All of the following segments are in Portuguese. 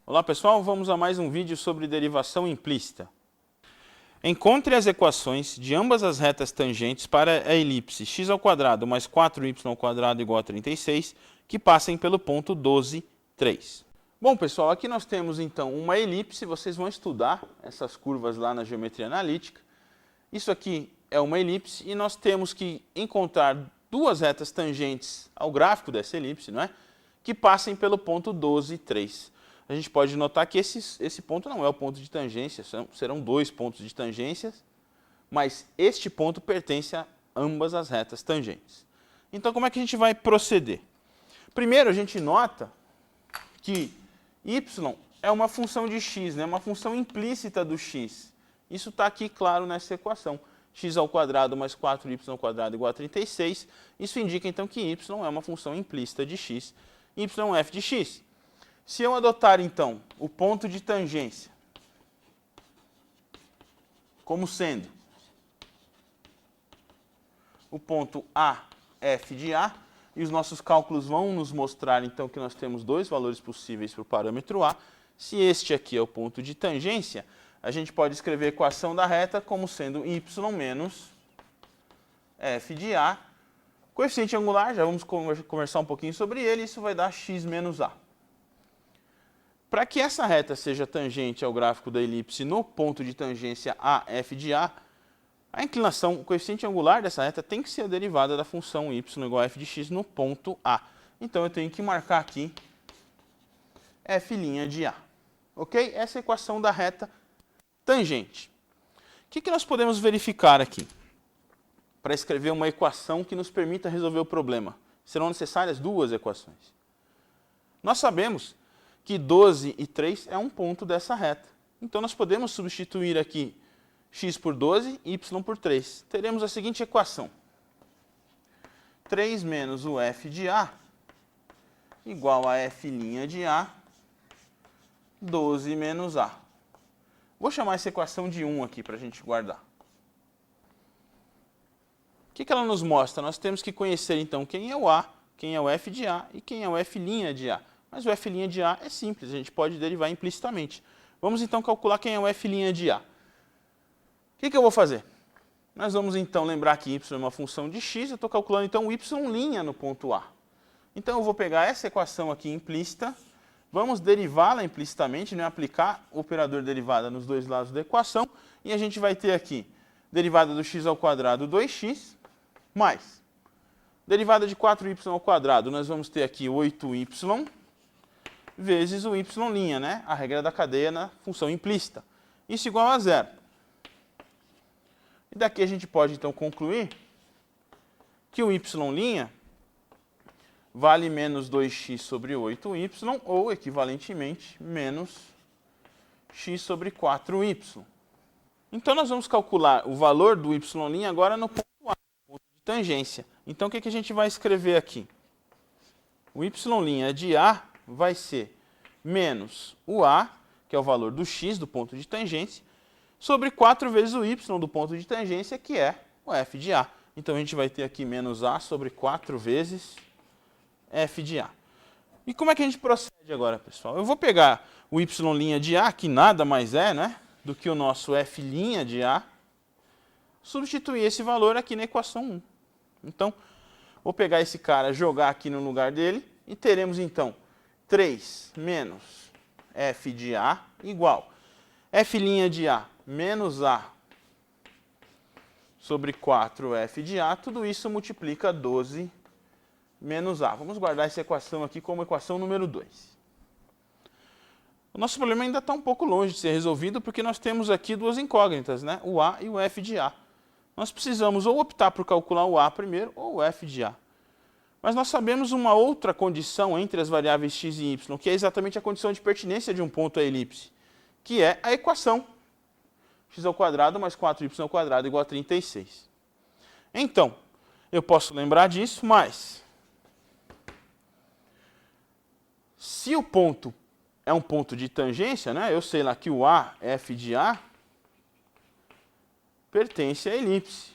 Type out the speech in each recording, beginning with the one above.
Olá pessoal, vamos a mais um vídeo sobre derivação implícita. Encontre as equações de ambas as retas tangentes para a elipse x² mais 4y² igual a 36, que passem pelo ponto 12, 3. Bom pessoal, aqui nós temos então uma elipse, vocês vão estudar essas curvas lá na geometria analítica. Isso aqui é uma elipse e nós temos que encontrar duas retas tangentes ao gráfico dessa elipse, não é? Que passem pelo ponto 12, 3. A gente pode notar que esse ponto não é o ponto de tangência, serão dois pontos de tangências, mas este ponto pertence a ambas as retas tangentes. Então, como é que a gente vai proceder? Primeiro, a gente nota que y é uma função de x, né? Uma função implícita do x. Isso está aqui claro nessa equação. x² mais 4y² igual a 36. Isso indica, então, que y é uma função implícita de x. Y é f de x. Se eu adotar, então, o ponto de tangência como sendo o ponto A, f de A, e os nossos cálculos vão nos mostrar, então, que nós temos dois valores possíveis para o parâmetro A. Se este aqui é o ponto de tangência, a gente pode escrever a equação da reta como sendo y menos f de A. Coeficiente angular, já vamos conversar um pouquinho sobre ele, isso vai dar x menos A. Para que essa reta seja tangente ao gráfico da elipse no ponto de tangência A, f de A, a inclinação, o coeficiente angular dessa reta tem que ser a derivada da função y igual a f de x no ponto A. Então eu tenho que marcar aqui f' de A. Ok? Essa é a equação da reta tangente. O que nós podemos verificar aqui? Para escrever uma equação que nos permita resolver o problema. Serão necessárias duas equações. Nós sabemos que 12 e 3 é um ponto dessa reta. Então, nós podemos substituir aqui x por 12 e y por 3. Teremos a seguinte equação. 3 menos o f de A igual a f' de A, 12 menos A. Vou chamar essa equação de 1 aqui para a gente guardar. O que ela nos mostra? Nós temos que conhecer, então, quem é o A, quem é o f de A e quem é o f' de A. Mas o f' de A é simples, a gente pode derivar implicitamente. Vamos então calcular quem é o f' de A. O que eu vou fazer? Nós vamos então lembrar que y é uma função de x, eu estou calculando então o y' no ponto A. Então eu vou pegar essa equação aqui implícita, vamos derivá-la implicitamente, né? Aplicar o operador derivada nos dois lados da equação, e a gente vai ter aqui derivada do x² 2x, mais derivada de 4y², nós vamos ter aqui 8y, vezes o y', né? A regra da cadeia na função implícita. Isso igual a 0. E daqui a gente pode, então, concluir que o y' vale menos 2x sobre 8y, ou, equivalentemente, menos x sobre 4y. Então, nós vamos calcular o valor do y' agora no ponto A, ponto de tangência. Então, o que a gente vai escrever aqui? O y' de A vai ser menos o A, que é o valor do x do ponto de tangência, sobre 4 vezes o y do ponto de tangência, que é o f de A. Então, a gente vai ter aqui menos A sobre 4 vezes f de A. E como é que a gente procede agora, pessoal? Eu vou pegar o y' de A, que nada mais é, né, do que o nosso f' de A, substituir esse valor aqui na equação 1. Então, vou pegar esse cara, jogar aqui no lugar dele, e teremos, então, 3 menos f de A igual f' de A menos A sobre 4f de A, tudo isso multiplica 12 menos A. Vamos guardar essa equação aqui como equação número 2. O nosso problema ainda está um pouco longe de ser resolvido, porque nós temos aqui duas incógnitas, né? O A e o f de A. Nós precisamos ou optar por calcular o A primeiro, ou o f de A. Mas nós sabemos uma outra condição entre as variáveis x e y, que é exatamente a condição de pertinência de um ponto à elipse, que é a equação x² mais 4y² igual a 36. Então, eu posso lembrar disso, mas se o ponto é um ponto de tangência, né, eu sei lá que o A, f de A, pertence à elipse.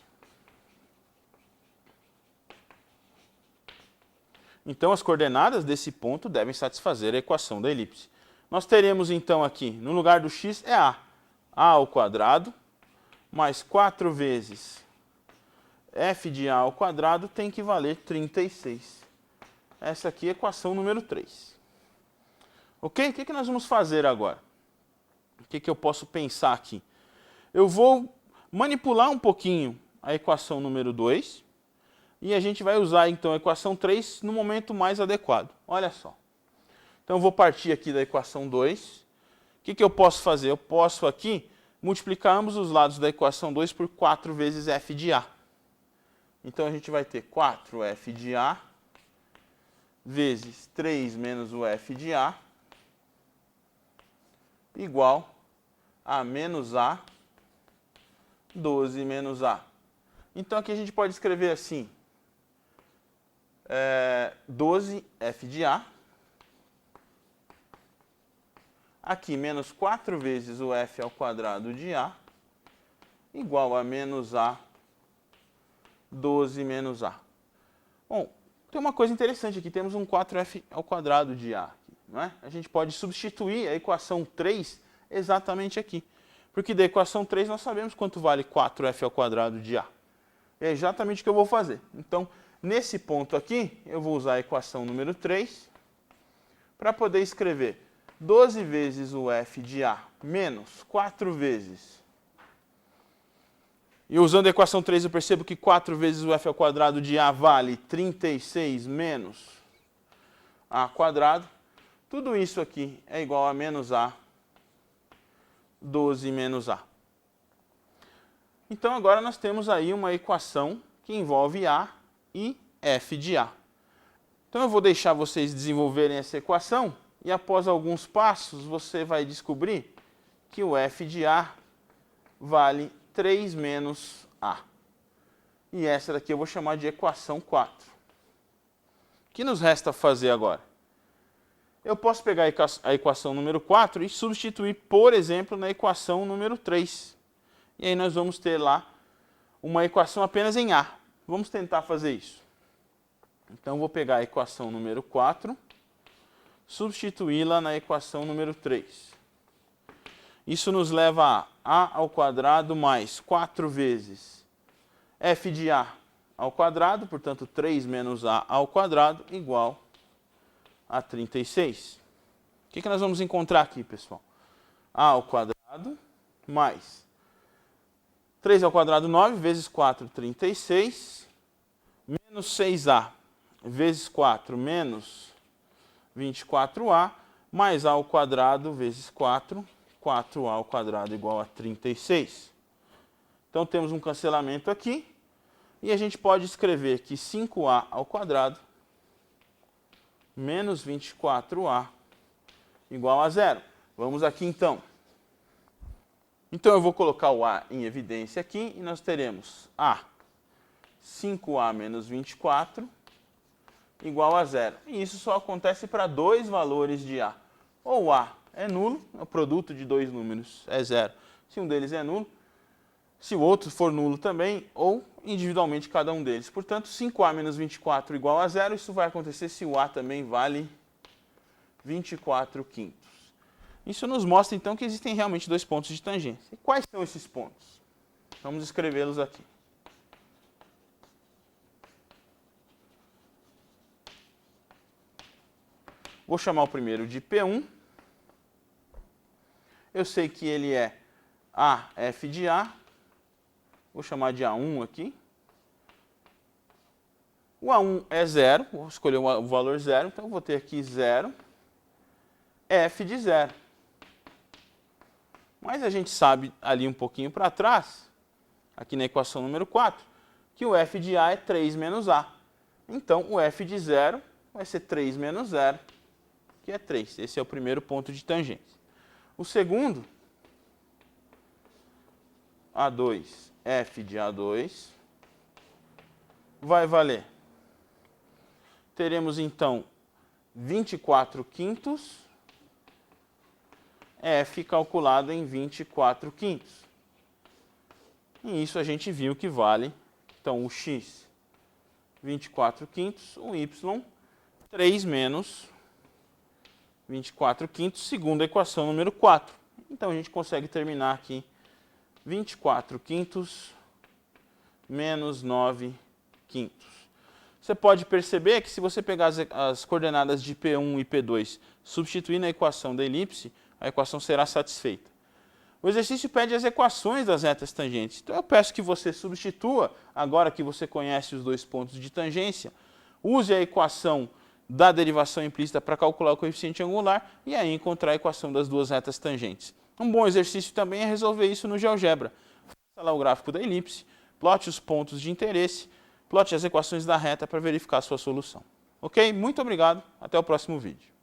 Então, as coordenadas desse ponto devem satisfazer a equação da elipse. Nós teremos, então, aqui, no lugar do x é a ao quadrado, mais 4 vezes f de a ao quadrado tem que valer 36. Essa aqui é a equação número 3. Ok? O que nós vamos fazer agora? O que eu posso pensar aqui? Eu vou manipular um pouquinho a equação número 2 e a gente vai usar então a equação 3 no momento mais adequado. Olha só. Então eu vou partir aqui da equação 2. O que eu posso fazer? Eu posso aqui multiplicar ambos os lados da equação 2 por 4 vezes f de a. Então a gente vai ter 4f de a vezes 3 menos o f de a igual a menos a 12 menos a. Então aqui a gente pode escrever assim, 12f de a, aqui menos 4 vezes o f ao quadrado de a, igual a menos a 12 menos a. Bom, tem uma coisa interessante aqui, temos um 4f ao quadrado de a, não é? A gente pode substituir a equação 3 exatamente aqui, porque da equação 3 nós sabemos quanto vale 4f ao quadrado de a. É exatamente o que eu vou fazer. Então, nesse ponto aqui, eu vou usar a equação número 3 para poder escrever 12 vezes o f de a menos 4 vezes. E usando a equação 3 eu percebo que 4 vezes o f ao quadrado de a vale 36 menos a quadrado. Tudo isso aqui é igual a menos a 12 menos a. Então agora nós temos aí uma equação que envolve a e f de a. Então eu vou deixar vocês desenvolverem essa equação e após alguns passos você vai descobrir que o f de a vale 3 menos a. E essa daqui eu vou chamar de equação 4. O que nos resta fazer agora? Eu posso pegar a equação número 4 e substituir, por exemplo, na equação número 3. E aí nós vamos ter lá uma equação apenas em a. Vamos tentar fazer isso. Então eu vou pegar a equação número 4, substituí-la na equação número 3. Isso nos leva a ao quadrado mais 4 vezes f de a ao quadrado, portanto 3 menos a ao quadrado igual a 36. O que nós vamos encontrar aqui, pessoal? A ao quadrado mais 3 ao quadrado 9 vezes 4, 36, menos 6a vezes 4 menos 24a, mais a ao quadrado vezes 4, 4a ao quadrado igual a 36. Então temos um cancelamento aqui, e a gente pode escrever que 5a ao quadrado menos 24a igual a 0. Vamos aqui então. Então eu vou colocar o a em evidência aqui, e nós teremos a 5a menos 24 igual a 0. E isso só acontece para dois valores de a. Ou a é nulo, o produto de dois números é 0. Se um deles é nulo, se o outro for nulo também, ou individualmente cada um deles. Portanto, 5a menos 24 igual a 0, isso vai acontecer se o a também vale 24 quintos. Isso nos mostra então que existem realmente dois pontos de tangência. E quais são esses pontos? Vamos escrevê-los aqui. Vou chamar o primeiro de P1. Eu sei que ele é AF de A. Vou chamar de A1 aqui. O A1 é 0, vou escolher o valor 0, então eu vou ter aqui 0, F de 0. Mas a gente sabe ali um pouquinho para trás, aqui na equação número 4, que o F de A é 3 menos A. Então o F de 0 vai ser 3 menos 0, que é 3. Esse é o primeiro ponto de tangência. O segundo, A2, F de A2, vai valer. Teremos então 24 quintos, F calculado em 24 quintos. E isso a gente viu que vale, então, o x 24 quintos, o y 3 menos 24 quintos, segundo a equação número 4. Então, a gente consegue terminar aqui 24 quintos menos 9 quintos. Você pode perceber que se você pegar as coordenadas de P1 e P2, substituir na equação da elipse, a equação será satisfeita. O exercício pede as equações das retas tangentes. Então eu peço que você substitua, agora que você conhece os dois pontos de tangência, use a equação da derivação implícita para calcular o coeficiente angular e aí encontrar a equação das duas retas tangentes. Um bom exercício também é resolver isso no GeoGebra. Faça lá o gráfico da elipse, plote os pontos de interesse, plote as equações da reta para verificar a sua solução. Ok? Muito obrigado, até o próximo vídeo.